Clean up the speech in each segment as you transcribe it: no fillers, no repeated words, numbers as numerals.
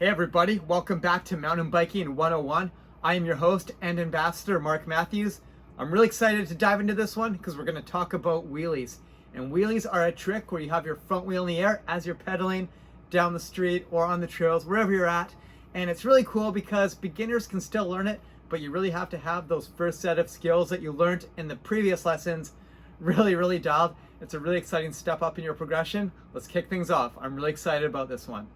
Hey everybody, welcome back to Mountain Biking 101. I am your host and ambassador, Mark Matthews. I'm really excited to dive into this one because we're going to talk about wheelies. And wheelies are a trick where you have your front wheel in the air as you're pedaling down the street or on the trails, wherever you're at. And it's really cool because beginners can still learn it, but you really have to have those first set of skills that you learned in the previous lessons really dialed. It's a really exciting step up in your progression. Let's kick things off. I'm really excited about this one.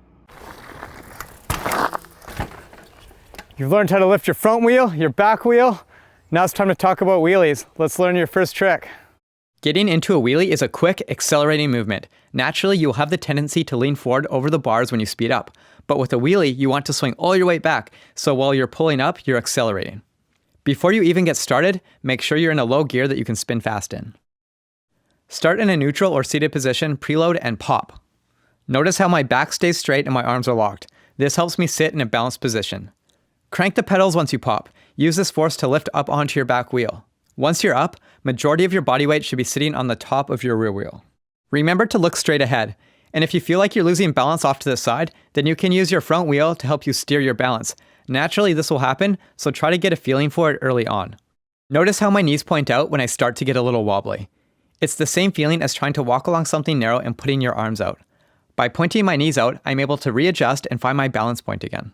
You've learned how to lift your front wheel, your back wheel. Now it's time to talk about wheelies. Let's learn your first trick. Getting into a wheelie is a quick, accelerating movement. Naturally, you'll have the tendency to lean forward over the bars when you speed up. But with a wheelie, you want to swing all your weight back, so while you're pulling up, you're accelerating. Before you even get started, make sure you're in a low gear that you can spin fast in. Start in a neutral or seated position, preload, and pop. Notice how my back stays straight and my arms are locked. This helps me sit in a balanced position. Crank the pedals once you pop. Use this force to lift up onto your back wheel. Once you're up, majority of your body weight should be sitting on the top of your rear wheel. Remember to look straight ahead. And if you feel like you're losing balance off to the side, then you can use your front wheel to help you steer your balance. Naturally, this will happen, so try to get a feeling for it early on. Notice how my knees point out when I start to get a little wobbly. It's the same feeling as trying to walk along something narrow and putting your arms out. By pointing my knees out, I'm able to readjust and find my balance point again.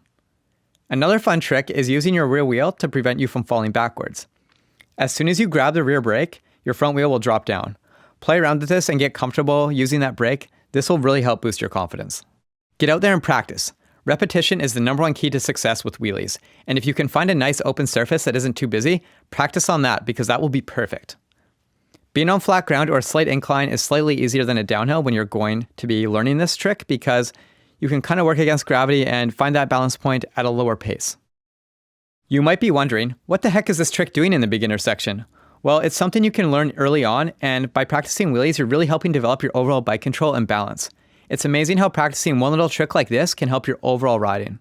Another fun trick is using your rear wheel to prevent you from falling backwards. As soon as you grab the rear brake, your front wheel will drop down. Play around with this and get comfortable using that brake. This will really help boost your confidence. Get out there and practice. Repetition is the #1 key to success with wheelies. And if you can find a nice open surface that isn't too busy, practice on that because that will be perfect. Being on flat ground or a slight incline is slightly easier than a downhill when you're going to be learning this trick because you can kind of work against gravity and find that balance point at a lower pace. You might be wondering, what the heck is this trick doing in the beginner section? Well, it's something you can learn early on, and by practicing wheelies, you're really helping develop your overall bike control and balance. It's amazing how practicing one little trick like this can help your overall riding.